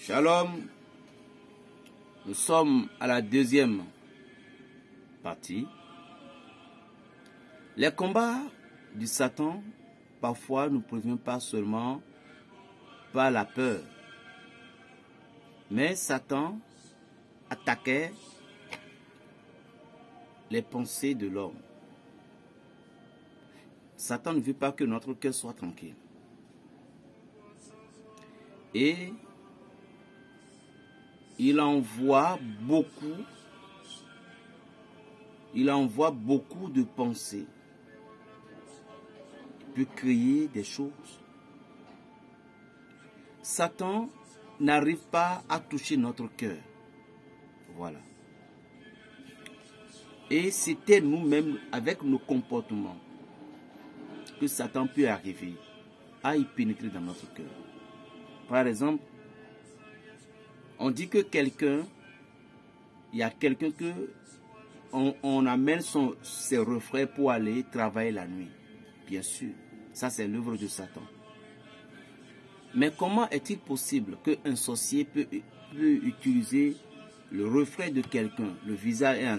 Shalom, nous sommes à la deuxième partie. Les combats du Satan, parfois, ne proviennent pas seulement par la peur. Mais Satan attaquait les pensées de l'homme. Satan ne veut pas que notre cœur soit tranquille. Et il envoie beaucoup de pensées. Il peut créer des choses. Satan n'arrive pas à toucher notre cœur. Voilà. Et c'était nous-mêmes, avec nos comportements, que Satan peut arriver à y pénétrer dans notre cœur. Par exemple, on dit que il y a quelqu'un que on amène ses refrains pour aller travailler la nuit. Bien sûr, ça c'est l'œuvre de Satan. Mais comment est-il possible qu'un sorcier peut utiliser le refrain de quelqu'un, le visage et un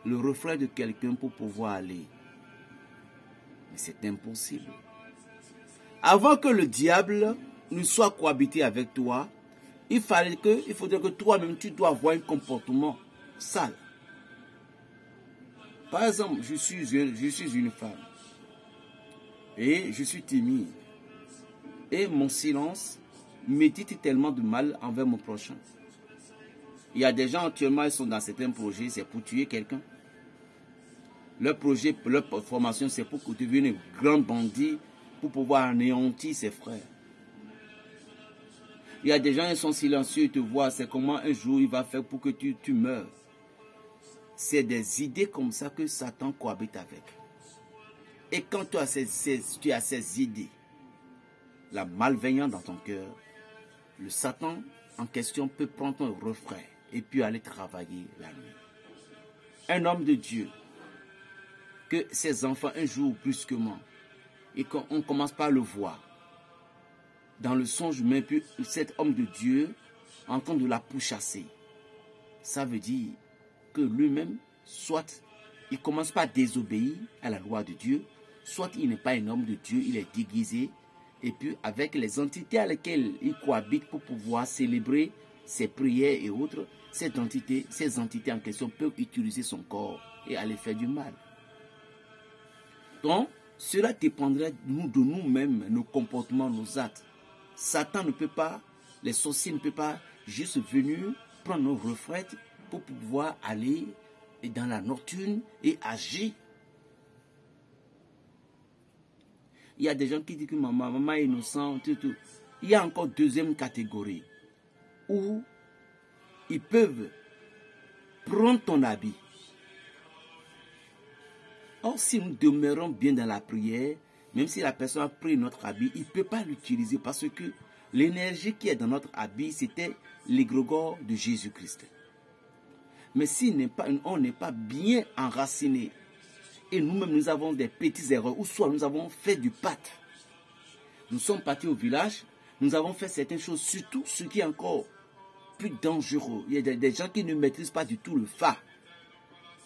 le refrain de quelqu'un pour pouvoir aller? Mais c'est impossible. Avant que le diable ne soit cohabité avec toi, il faudrait que toi-même tu dois avoir un comportement sale. Par exemple, je suis une femme et je suis timide. Et mon silence me dit tellement de mal envers mon prochain. Il y a des gens actuellement, ils sont dans certains projets, c'est pour tuer quelqu'un. Leur projet, leur formation, c'est pour devenir un grand bandit, pour pouvoir anéantir ses frères. Il y a des gens qui sont silencieux, ils te voient, c'est comment un jour il va faire pour que tu meurs. C'est des idées comme ça que Satan cohabite avec. Et quand tu as ces idées, la malveillance dans ton cœur, le Satan en question peut prendre un refrain et puis aller travailler la nuit. Un homme de Dieu, que ses enfants un jour brusquement, et qu'on commence par le voir, dans le songe même, puis cet homme de Dieu en train de la pourchasser. Ça veut dire que lui-même, soit il commence par désobéir à la loi de Dieu, soit il n'est pas un homme de Dieu, il est déguisé, et puis avec les entités à lesquelles il cohabite pour pouvoir célébrer ses prières et autres, ces entités en question peuvent utiliser son corps et aller faire du mal. Donc, cela dépendrait de nous-mêmes, nos comportements, nos actes. Satan ne peut pas, les sorciers ne peuvent pas juste venir prendre nos reflets pour pouvoir aller dans la nocturne et agir. Il y a des gens qui disent que maman est innocente, tout. Il y a encore deuxième catégorie où ils peuvent prendre ton habit. Or, si nous demeurons bien dans la prière, même si la personne a pris notre habit, il ne peut pas l'utiliser parce que l'énergie qui est dans notre habit, c'était l'égrégore de Jésus-Christ. Mais si on n'est pas bien enraciné, et nous-mêmes nous avons des petites erreurs, ou soit nous avons fait du pâte, nous sommes partis au village, nous avons fait certaines choses, surtout ce qui est encore plus dangereux. Il y a des gens qui ne maîtrisent pas du tout le fa.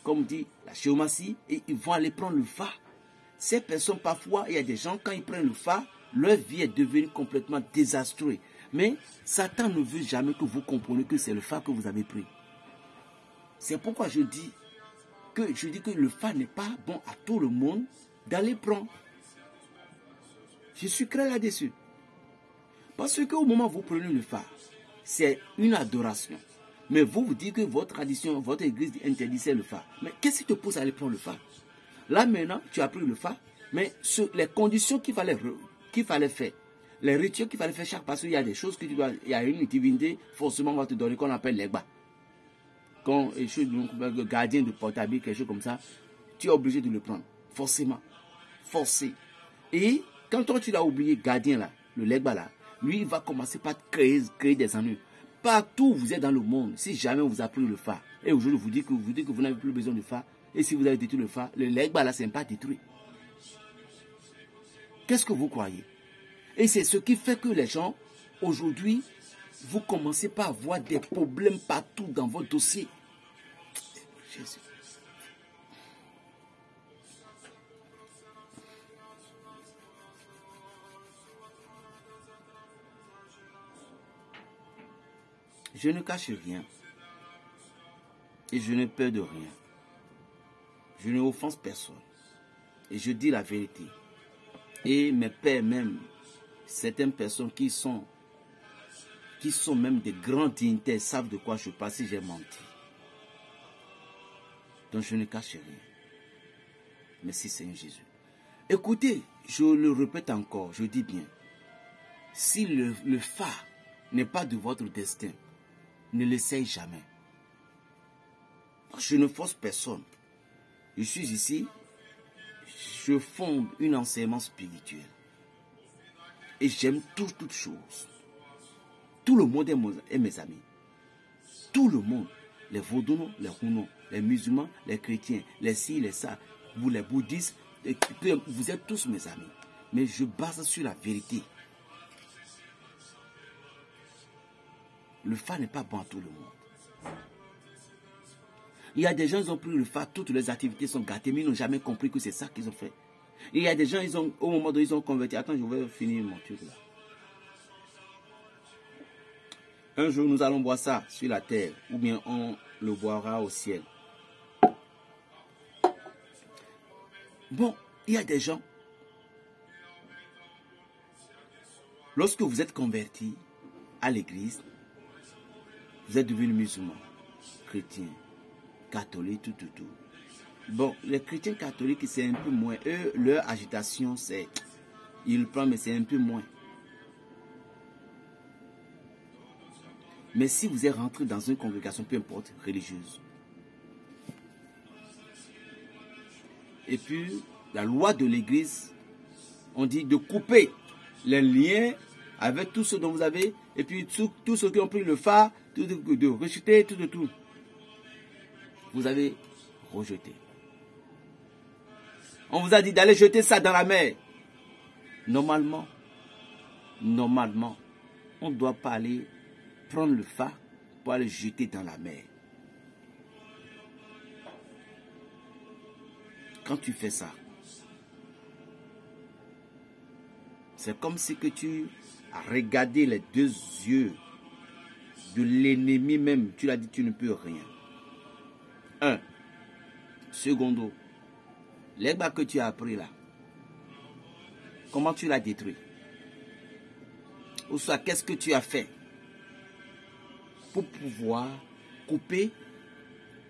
Comme dit la géomatie, et ils vont aller prendre le fa. Ces personnes, parfois, il y a des gens, quand ils prennent le fa, leur vie est devenue complètement désastreuse. Mais Satan ne veut jamais que vous compreniez que c'est le fa que vous avez pris. C'est pourquoi je dis que le fa n'est pas bon à tout le monde d'aller prendre. Je suis clair là-dessus. Parce qu'au moment où vous prenez le fa, c'est une adoration. Mais vous dites que votre tradition, votre église interdisait le fa. Mais qu'est-ce qui te pousse à aller prendre le fa? Là maintenant, tu as pris le fa, mais les conditions qu'il fallait faire, les rituels qu'il fallait faire chaque, parce qu'il y a des choses que tu dois, il y a une divinité, forcément on va te donner, qu'on appelle l'egba. Quand le gardien de portable, quelque chose comme ça, tu es obligé de le prendre. Forcément. Forcé. Et quand toi tu l'as oublié, gardien là, le legba là, lui il va commencer par créer des ennuis. Partout où vous êtes dans le monde, si jamais on vous a pris le fa, et aujourd'hui vous dites que vous n'avez plus besoin de fa, et si vous avez détruit le fa, le legba là, c'est pas détruit. Qu'est-ce que vous croyez? Et c'est ce qui fait que les gens aujourd'hui, vous commencez par avoir des problèmes partout dans votre dossier. Jésus. Je ne cache rien. Et je n'ai peur de rien. Je ne offense personne. Et je dis la vérité. Et mes pères même, certaines personnes qui sont même des grands dignitaires savent de quoi je parle si j'ai menti. Donc je ne cache rien. Merci Seigneur Jésus. Écoutez, je le répète encore, je dis bien. Si le phare n'est pas de votre destin, ne l'essaye jamais. Je ne force personne. Je suis ici, je fonde un enseignement spirituel. Et j'aime toutes choses. Tout le monde est mes amis. Tout le monde. Les Vaudounos, les Hounos, les musulmans, les chrétiens, les ci, les ça, vous les bouddhistes, vous êtes tous mes amis. Mais je base sur la vérité. Le phare n'est pas bon à tout le monde. Il y a des gens qui ont pris le phare, toutes les activités sont gâtées, mais ils n'ont jamais compris que c'est ça qu'ils ont fait. Et il y a des gens, au moment où ils ont converti. Attends, je vais finir mon truc là. Un jour, nous allons boire ça sur la terre, ou bien on le boira au ciel. Bon, il y a des gens, lorsque vous êtes converti à l'église, vous êtes devenu musulman, chrétien, catholique, tout. Bon, les chrétiens catholiques, c'est un peu moins. Eux, leur agitation, c'est... Ils le prennent, mais c'est un peu moins. Mais si vous êtes rentré dans une congrégation, peu importe, religieuse, et puis, la loi de l'église, on dit de couper les liens avec tout ce dont vous avez, et puis tous ceux qui ont pris le phare, de rejeter, tout. Vous avez rejeté. On vous a dit d'aller jeter ça dans la mer. Normalement, on ne doit pas aller prendre le phare pour aller jeter dans la mer. Quand tu fais ça, c'est comme si que tu as regardé les deux yeux de l'ennemi même. Tu l'as dit, tu ne peux rien. Un. Secondo, l'herbe que tu as appris là, comment tu l'as détruit? Ou soit, qu'est-ce que tu as fait pour pouvoir couper,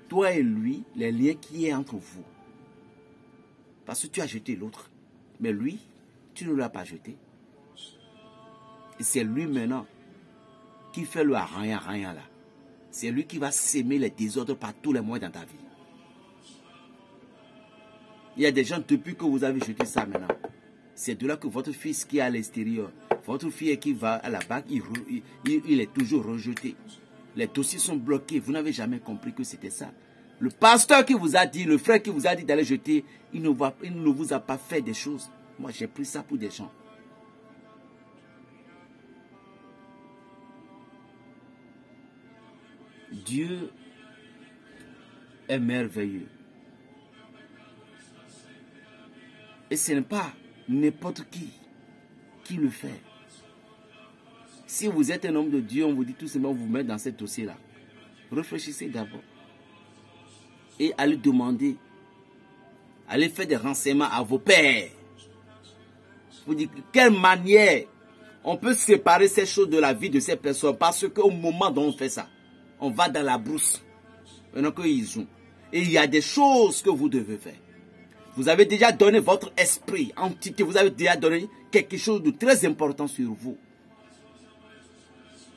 toi et lui, les liens qui est entre vous? Parce que tu as jeté l'autre. Mais lui, tu ne l'as pas jeté. Et c'est lui maintenant qui fait le rien là. C'est lui qui va s'aimer les désordres par tous les moyens dans ta vie. Il y a des gens, depuis que vous avez jeté ça maintenant, c'est de là que votre fils qui est à l'extérieur, votre fille qui va à la banque, il est toujours rejeté. Les dossiers sont bloqués. Vous n'avez jamais compris que c'était ça. Le pasteur qui vous a dit, le frère qui vous a dit d'aller jeter, il ne vous a pas fait des choses. Moi, j'ai pris ça pour des gens. Dieu est merveilleux. Et ce n'est pas n'importe qui le fait. Si vous êtes un homme de Dieu, on vous dit tout simplement vous mettre dans ce dossier-là. Réfléchissez d'abord. Et allez demander. Allez faire des renseignements à vos pères. Vous dites de quelle manière on peut séparer ces choses de la vie de ces personnes. Parce qu'au moment dont on fait ça, on va dans la brousse. Maintenant qu'ils ont. Et il y a des choses que vous devez faire. Vous avez déjà donné votre esprit entité. Vous avez déjà donné quelque chose de très important sur vous.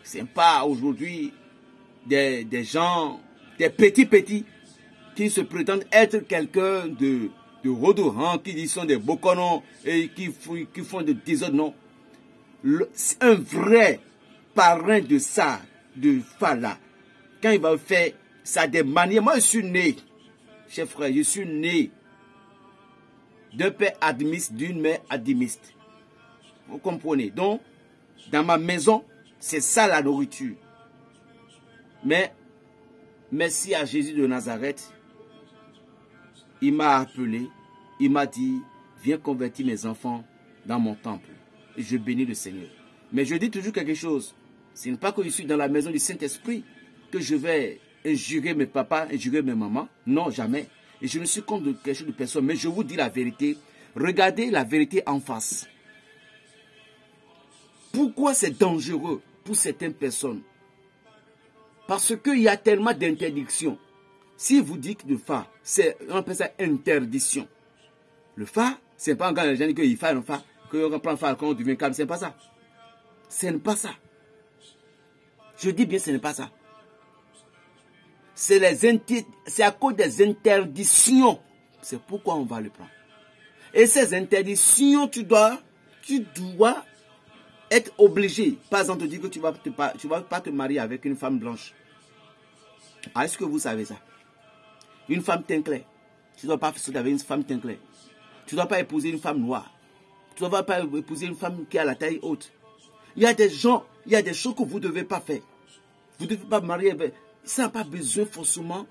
Ce n'est pas aujourd'hui des gens, des petits qui se prétendent être quelqu'un de redorant, qui disent sont des boconons et qui font des désordres. Non. Un vrai parrain de ça, de Fala, quand il va faire ça des manières. Moi, je suis né, chers frères, je suis né d'un père admiste, d'une mère admiste. Vous comprenez? Donc, dans ma maison, C'est ça la nourriture. Mais merci à Jésus de Nazareth. Il m'a appelé. Il m'a dit, viens convertir mes enfants dans mon temple. Et je bénis le Seigneur. Mais je dis toujours quelque chose. Ce n'est pas que je suis dans la maison du Saint-Esprit que je vais injurer mes papas, injurer mes mamans. Non, jamais. Et je ne suis contre quelque chose de personne. Mais je vous dis la vérité. Regardez la vérité en face. Pourquoi c'est dangereux pour certaines personnes? Parce qu'il y a tellement d'interdictions. Si vous dites le phare, on appelle ça interdiction. Le phare, c'est pas encore les gens qui font un phare, qu'on prend un phare, qu'on devient calme. C'est pas ça. Ce n'est pas ça. Je dis bien, ce n'est pas ça. C'est à cause des interdictions. C'est pourquoi on va le prendre. Et ces interdictions, tu dois être obligé. Par exemple, te dire que tu ne vas pas te marier avec une femme blanche. Est-ce que vous savez ça? Une femme teint clair. Tu ne dois pas sortir avec une femme teint clair. Tu ne dois pas épouser une femme noire. Tu ne dois pas épouser une femme qui a la taille haute. Il y a des gens, il y a des choses que vous ne devez pas faire. Vous ne devez pas marier. Ça n'a pas besoin forcément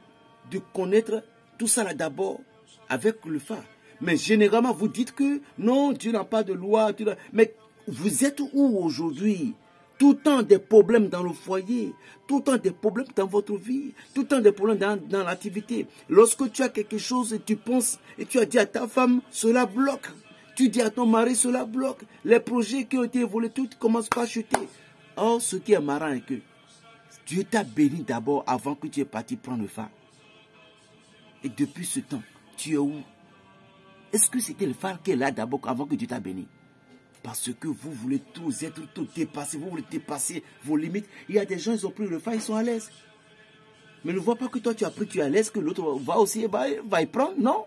de connaître tout ça là d'abord avec le phare. Mais généralement, vous dites que non, Dieu n'a pas de loi. Mais vous êtes où aujourd'hui? Tout le temps des problèmes dans le foyer, tout le temps des problèmes dans votre vie, tout le temps des problèmes dans l'activité. Lorsque tu as quelque chose et tu penses et tu as dit à ta femme, cela bloque. Tu dis à ton mari, cela bloque. Les projets qui ont été volés, tout commence par chuter. Or, ce qui est marrant est que Dieu t'a béni d'abord avant que tu aies parti prendre le phare. Et depuis ce temps, tu es où? Est-ce que c'était le phare qui est là d'abord avant que Dieu t'a béni? Parce que vous voulez tous être tout dépassés, vous voulez dépasser vos limites. Il y a des gens, ils ont pris le phare, ils sont à l'aise. Mais ne vois pas que toi tu as pris, tu es à l'aise, que l'autre va aussi, va y prendre, non?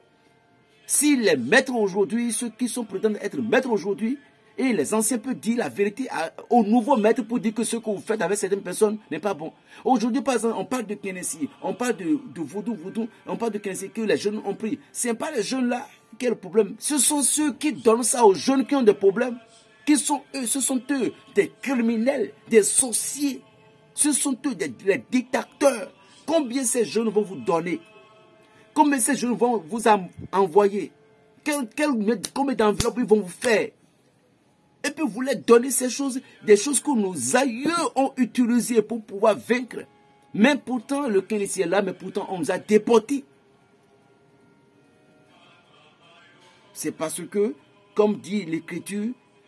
Si les maîtres aujourd'hui, ceux qui sont prétendus être maîtres aujourd'hui, et les anciens peuvent dire la vérité aux nouveaux maîtres pour dire que ce que vous faites avec certaines personnes n'est pas bon. Aujourd'hui, par exemple, on parle de Kénessi, on parle de vaudou, on parle de Kénessi que les jeunes ont pris. Ce n'est pas les jeunes là qui ont le problème. Ce sont ceux qui donnent ça aux jeunes qui ont des problèmes. Qui sont eux? Ce sont eux des criminels, des sorciers. Ce sont eux des dictateurs. Combien ces jeunes vont vous donner? Combien ces jeunes vont vous envoyer? Combien d'enveloppes ils vont vous faire? Et puis vous leur donnez ces choses, des choses que nos aïeux ont utilisées pour pouvoir vaincre. Mais pourtant, le Kénissi est là, mais pourtant on nous a déportés. C'est parce que, comme dit l'Écriture,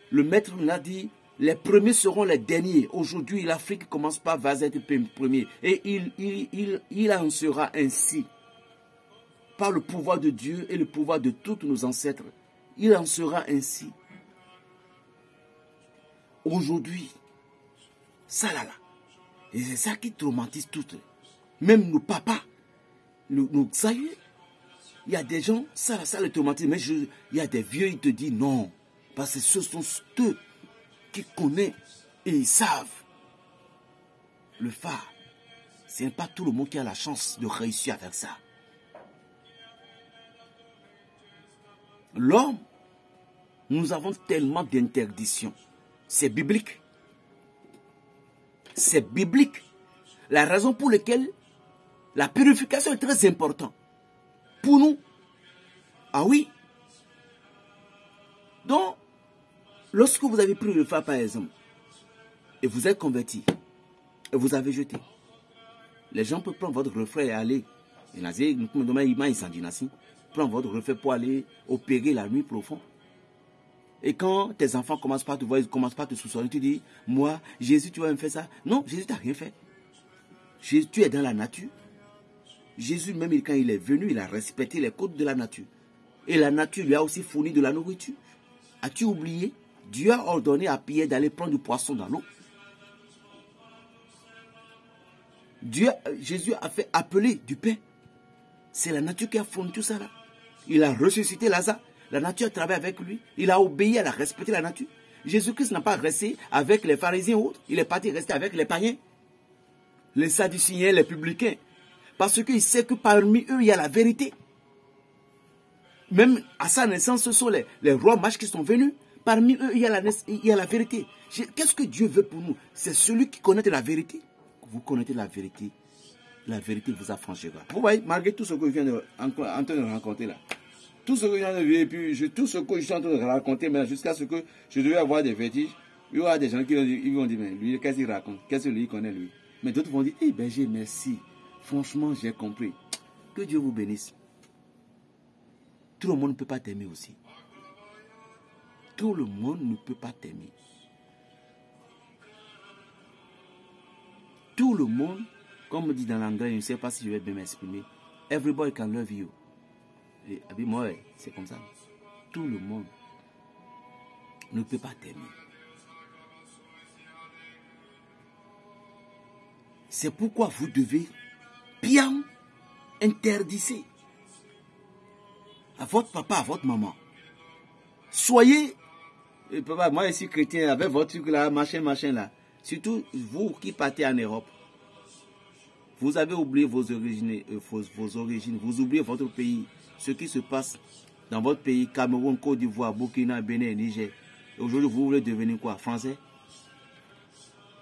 le maître l'a dit, les premiers seront les derniers. Aujourd'hui, l'Afrique commence par être premier. Et il en sera ainsi. Par le pouvoir de Dieu et le pouvoir de tous nos ancêtres. Il en sera ainsi. Aujourd'hui, ça là. Et c'est ça qui traumatise toutes. Même nos papas, nos aïeux. Il y a des gens, ça les traumatise. Mais il y a des vieux, ils te disent non. Parce que ce sont ceux qui connaissent et ils savent. Le phare, ce n'est pas tout le monde qui a la chance de réussir avec ça. L'homme, nous avons tellement d'interdictions. C'est biblique. C'est biblique. La raison pour laquelle la purification est très importante. Pour nous. Ah oui. Donc, lorsque vous avez pris le phare par exemple, et vous êtes converti, et vous avez jeté, les gens peuvent prendre votre reflet et aller. Prendre votre reflet pour aller opérer la nuit profonde. Et quand tes enfants commencent pas à te voir, ils commencent pas à te soupçonner, tu dis, moi, Jésus, tu vas me faire ça? Non, Jésus t'a rien fait. Jésus, tu es dans la nature. Jésus, même quand il est venu, il a respecté les codes de la nature. Et la nature lui a aussi fourni de la nourriture. As-tu oublié? Dieu a ordonné à Pierre d'aller prendre du poisson dans l'eau. Jésus a fait appeler du pain. C'est la nature qui a fourni tout ça là. Il a ressuscité Lazare. La nature a travaillé avec lui. Il a obéi, il a respecté la nature. Jésus-Christ n'a pas resté avec les pharisiens ou autres. Il est parti rester avec les païens. Les sadduciens, les publicains. Parce qu'il sait que parmi eux, il y a la vérité. Même à sa naissance, ce sont les rois mages qui sont venus. parmi eux, il y a la vérité. Qu'est-ce que Dieu veut pour nous? C'est celui qui connaît la vérité. Vous connaissez la vérité vous affranchira. Vous voyez, malgré tout ce que je viens de raconter là, tout ce que je viens de vivre, et puis tout ce que je suis en train de raconter, mais jusqu'à ce que je devais avoir des vertiges, il y aura des gens qui vont dire, mais lui, qu'est-ce qu'il raconte? Qu'est-ce que lui connaît lui? Mais d'autres vont dire, eh ben j'ai merci. Franchement, j'ai compris. Que Dieu vous bénisse. Tout le monde ne peut pas t'aimer aussi. Tout le monde ne peut pas t'aimer. Tout le monde, comme on dit dans l'anglais, je ne sais pas si je vais bien m'exprimer. Everybody can love you. Et moi, c'est comme ça. Tout le monde ne peut pas t'aimer. C'est pourquoi vous devez bien interdire à votre papa, à votre maman. Soyez, papa, moi je suis chrétien, avec votre truc là, machin là. Surtout vous qui partez en Europe. Vous avez oublié vos origines, vous oubliez votre pays, ce qui se passe dans votre pays, Cameroun, Côte d'Ivoire, Burkina, Bénin, Niger. Aujourd'hui, vous voulez devenir quoi? Français?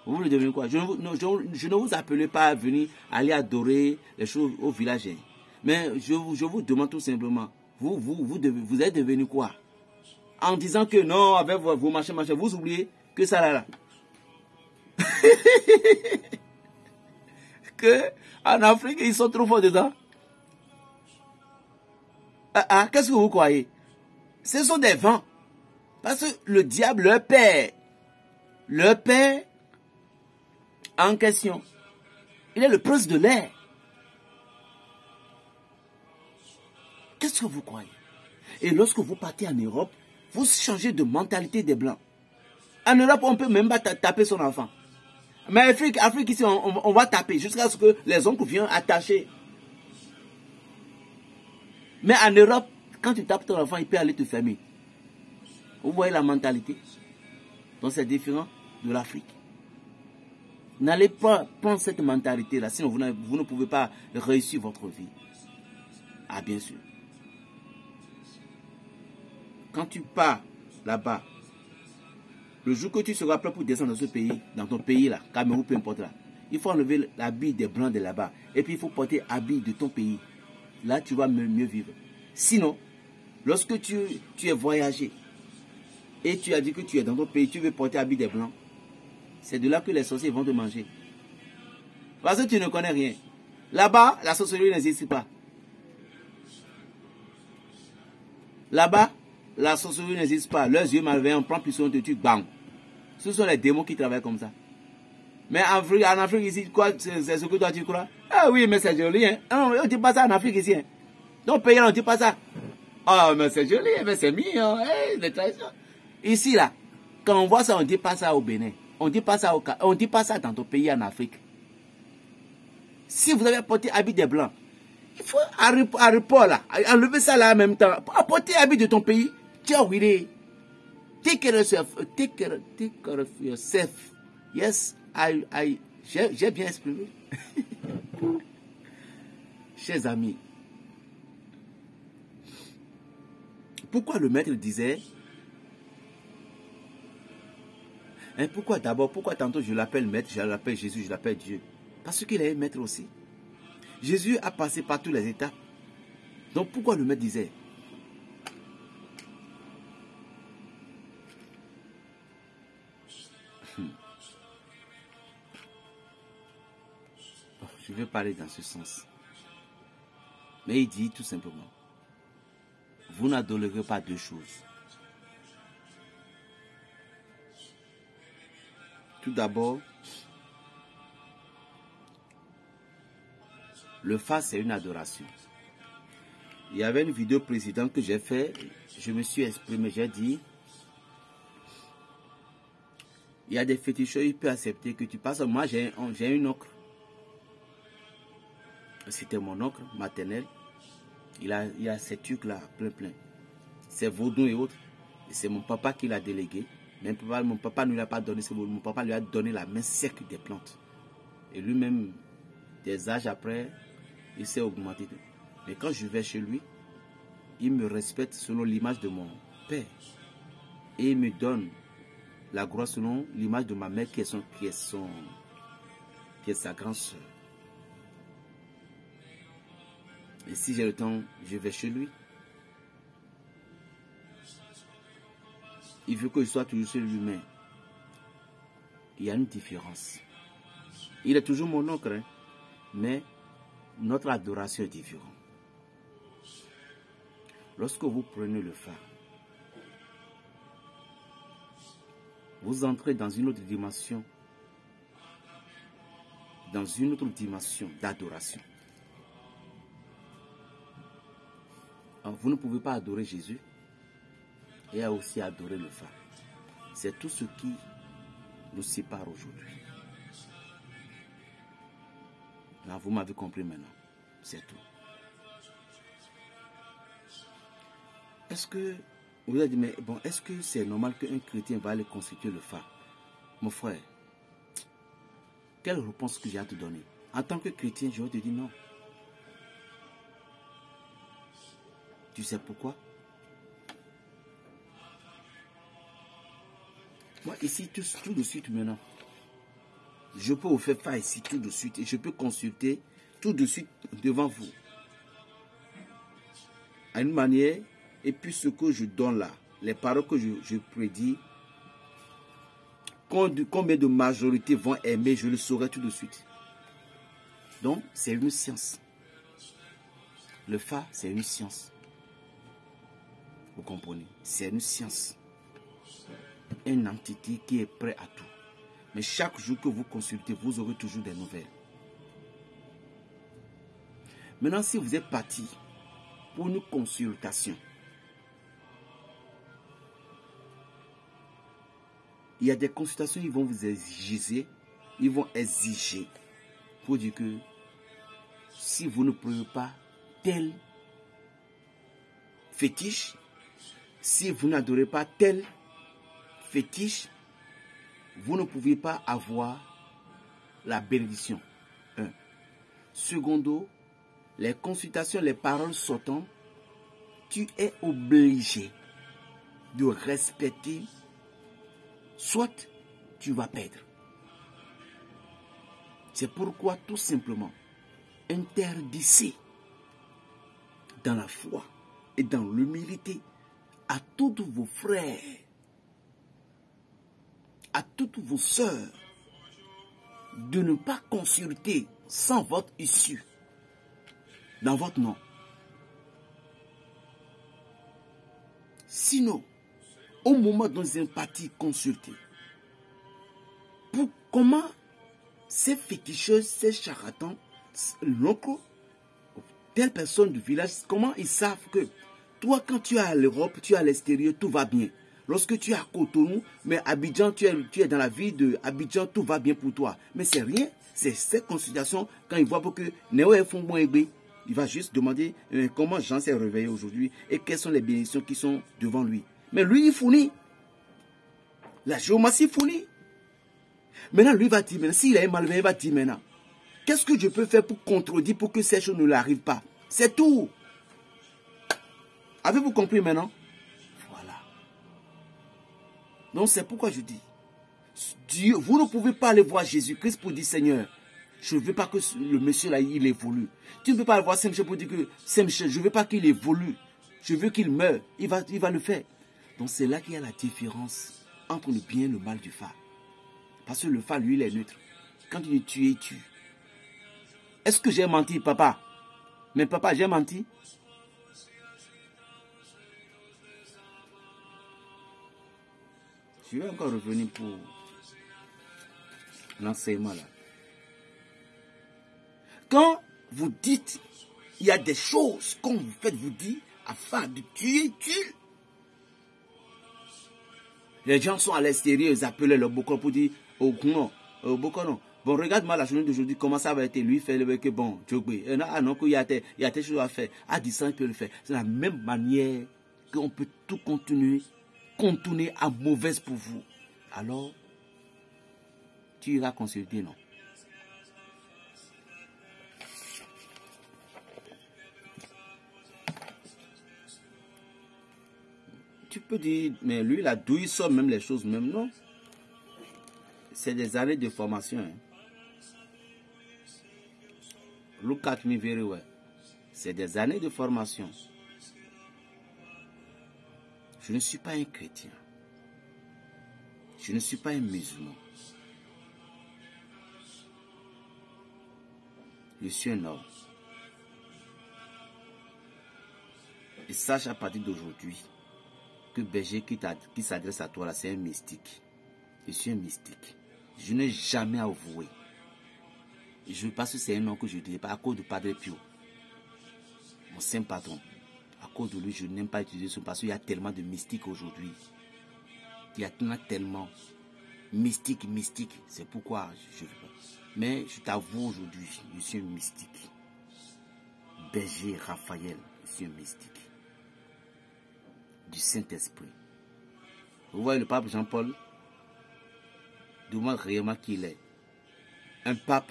Vous voulez devenir quoi? Je ne vous appelle pas à venir aller adorer les choses au village. Mais je vous demande tout simplement, vous êtes devenu quoi? En disant que non, avec vos machins, vous oubliez que ça là. Que en Afrique, ils sont trop forts dedans. Qu'est-ce que vous croyez? Ce sont des vents. Parce que le diable, leur père en question, il est le prince de l'air. Qu'est-ce que vous croyez? Et lorsque vous partez en Europe, vous changez de mentalité des Blancs. En Europe, on ne peut même pas taper son enfant. Mais Afrique ici, on va taper jusqu'à ce que les oncles viennent attacher. Mais en Europe, quand tu tapes ton enfant, il peut aller te fermer. Vous voyez la mentalité? Donc c'est différent de l'Afrique. N'allez pas prendre cette mentalité-là, sinon vous ne pouvez pas réussir votre vie. Ah, bien sûr. Quand tu pars là-bas, le jour que tu seras prêt pour descendre dans ce pays, dans ton pays là, Cameroun, peu importe là, il faut enlever l'habit des Blancs de là-bas. Et puis il faut porter l'habit de ton pays. Là, tu vas mieux vivre. Sinon, lorsque tu es voyagé et tu as dit que tu es dans ton pays, tu veux porter l'habit des Blancs, c'est de là que les sorciers vont te manger. Parce que tu ne connais rien. Là-bas, la sorcellerie n'existe pas. Là-bas, la sorcellerie n'existe pas. Leurs yeux malveillants, on prend puissance de tu, bang. Ce sont les démons qui travaillent comme ça. Mais en Afrique ici, quoi, c'est ce que toi tu crois? Ah oui, mais c'est joli, hein. Non, on ne dit pas ça en Afrique ici, hein. Donc, pays, on ne dit pas ça. Ah, mais c'est joli, mais c'est mignon, hein, les traditions. Ici, là, quand on voit ça, on ne dit pas ça au Bénin. On ne dit pas ça on dit pas ça dans ton pays en Afrique. Si vous avez porté habit des Blancs, il faut à report là, enlever ça là en même temps. Apporter habit de ton pays. Tiens, oui, take care of yourself. Take care of yourself. Yes, j'ai bien exprimé. Chers amis, pourquoi le maître disait, pourquoi tantôt je l'appelle maître, je l'appelle Jésus, je l'appelle Dieu? Parce qu'il est maître aussi. Jésus a passé par toutes les étapes. Donc pourquoi le maître disait, je vais parler dans ce sens. Mais il dit tout simplement, vous n'adorerez pas deux choses. Tout d'abord, le face, c'est une adoration. Il y avait une vidéo précédente que j'ai fait, je me suis exprimé, j'ai dit, il y a des féticheurs, il peut accepter que tu passes. Moi, j'ai une oncle. C'était mon oncle maternel. Il a ces trucs-là, plein. C'est vaudou et autres. C'est mon papa qui l'a délégué. Mais mon papa ne lui a pas donné ce vaudou. Mon papa lui a donné la main sec des plantes. Et lui-même, des âges après, il s'est augmenté. Mais quand je vais chez lui, il me respecte selon l'image de mon père. Et il me donne la gloire selon l'image de ma mère qui est sa grande soeur. Et si j'ai le temps, je vais chez lui. Il veut que je sois toujours chez lui, mais il y a une différence. Il est toujours mon oncle, hein, mais notre adoration est différente. Lorsque vous prenez le phare, vous entrez dans une autre dimension, d'adoration. Vous ne pouvez pas adorer Jésus et aussi adorer le phare. C'est tout ce qui nous sépare aujourd'hui. Là, vous m'avez compris maintenant. C'est tout. Est-ce que vous avez dit, mais bon, est-ce que c'est normal qu'un chrétien va aller constituer le phare? Mon frère, quelle réponse que j'ai à te donner? En tant que chrétien, je vais te dire non. Tu sais pourquoi? Moi, ici, tout de suite maintenant, je peux vous faire phare ici tout de suite et je peux consulter tout de suite devant vous. À une manière, et puis ce que je donne là, les paroles que je prédis, combien de majorités vont aimer, je le saurai tout de suite. Donc, c'est une science. Le phare, c'est une science. Vous comprenez? C'est une science. Une entité qui est prête à tout. Mais chaque jour que vous consultez, vous aurez toujours des nouvelles. Maintenant, si vous êtes parti pour une consultation, il y a des consultations, ils vont vous exiger, pour dire que si vous ne prenez pas tel fétiche, si vous n'adorez pas tel fétiche, vous ne pouvez pas avoir la bénédiction. Un. Secondo, les consultations, les paroles sortant, tu es obligé de respecter, soit tu vas perdre. C'est pourquoi tout simplement, interdisez dans la foi et dans l'humilité à tous vos frères, à toutes vos sœurs, de ne pas consulter sans votre issue, dans votre nom. Sinon, au moment dont vous êtes parti consulter, pour comment ces féticheuses, ces charlatans, locaux, telles personnes du village, comment ils savent que toi, quand tu es à l'Europe, tu es à l'extérieur, tout va bien. Lorsque tu es à Cotonou, mais Abidjan, tu es dans la ville de Abidjan, tout va bien pour toi. Mais c'est rien. C'est cette consultation, quand il voit que Néo est fond bon il va juste demander comment Jean s'est réveillé aujourd'hui et quelles sont les bénédictions qui sont devant lui. Mais lui, il fournit. La géomancie fournit. Maintenant, lui va dire, s'il est malveillant, il va dire maintenant, qu'est-ce que je peux faire pour contredire, pour que ces choses ne l'arrivent pas? C'est tout. Avez-vous compris maintenant? Voilà. Donc c'est pourquoi je dis, Dieu, vous ne pouvez pas aller voir Jésus-Christ pour dire, Seigneur, je ne veux pas que le monsieur là, il évolue. Tu ne peux pas aller voir Saint-Michel pour dire que Saint-Michel, je ne veux pas qu'il évolue. Je veux qu'il meure. Il va le faire. Donc c'est là qu'il y a la différence entre le bien et le mal du phare. Parce que le phare, lui, il est neutre. Quand il est tué, il tue. Est-ce que j'ai menti, papa? Mais papa, j'ai menti? Je vais encore revenir pour l'enseignement là. Quand vous dites, il y a des choses qu'on vous fait vous dire afin de tuer, tue. Les gens sont à l'extérieur, ils appellent le Boko pour dire, oh non, Boko non. Bon, regarde-moi la journée d'aujourd'hui, comment ça va être. Lui, fait le que bon, non, qu'il y a des choses à faire. À distance, il peut le faire. C'est la même manière qu'on peut tout contourner à mauvaise pour vous. Alors, tu iras consulter, non? Tu peut dire, mais lui, là, d'où il sort même les choses, même non. C'est des années de formation. Hein. Look at me very well. C'est des années de formation. Je ne suis pas un chrétien. Je ne suis pas un musulman. Je suis un homme. Et sache à partir d'aujourd'hui que berger qui s'adresse à toi là, c'est un mystique. Je suis un mystique. Je n'ai jamais avoué. Je pense que c'est un nom que je ne dis pas à cause du Padre Pio. Mon saint patron. À cause de lui, je n'aime pas utiliser ce nom parce qu'il y a tellement de mystiques aujourd'hui. Il y a tellement mystique. C'est pourquoi je ne veux pas. Mais je t'avoue aujourd'hui, je suis un mystique. Berger Raphaël, je suis un mystique. Du Saint-Esprit. Vous voyez le pape Jean-Paul? Demande réellement qui il est. Un pape.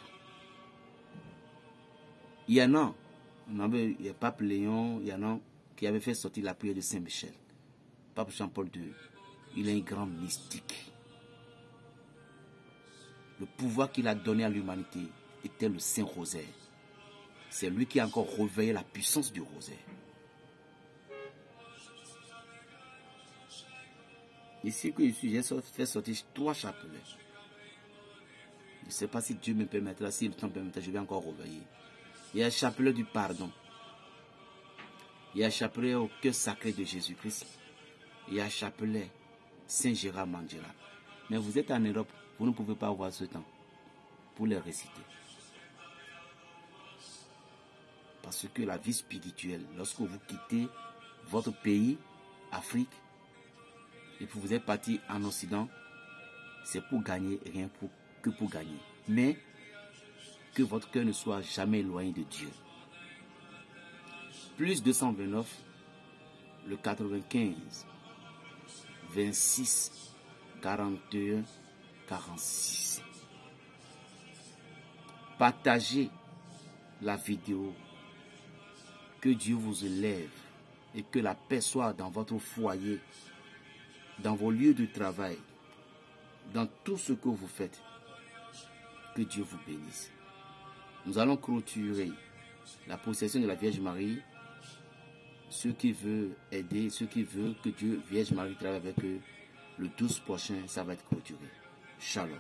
Il y en a. Il y a pape Léon, il y en a qui avait fait sortir la prière de Saint-Michel. Pape Jean-Paul II. Il est un grand mystique. Le pouvoir qu'il a donné à l'humanité était le Saint-Rosaire. C'est lui qui a encore réveillé la puissance du rosaire. Ici que je suis, j'ai fait sortir 3 chapelets. Je ne sais pas si Dieu me permettra, si le temps permettra, je vais encore réveiller. Il y a un chapelet du pardon. Il y a un chapelet au cœur sacré de Jésus-Christ. Il y a un chapelet Saint-Gérard Mandela. Mais vous êtes en Europe, vous ne pouvez pas avoir ce temps pour les réciter. Parce que la vie spirituelle, lorsque vous quittez votre pays, Afrique, et que vous êtes parti en Occident, c'est pour gagner, rien que pour gagner. Mais que votre cœur ne soit jamais éloigné de Dieu. Plus 229, le 95, 26, 41, 46. Partagez la vidéo. Que Dieu vous élève et que la paix soit dans votre foyer, dans vos lieux de travail, dans tout ce que vous faites. Que Dieu vous bénisse. Nous allons clôturer la procession de la Vierge Marie. Ceux qui veulent aider, ceux qui veulent que Dieu, Vierge Marie, travaille avec eux, le 12 prochain, ça va être clôturé. Shalom.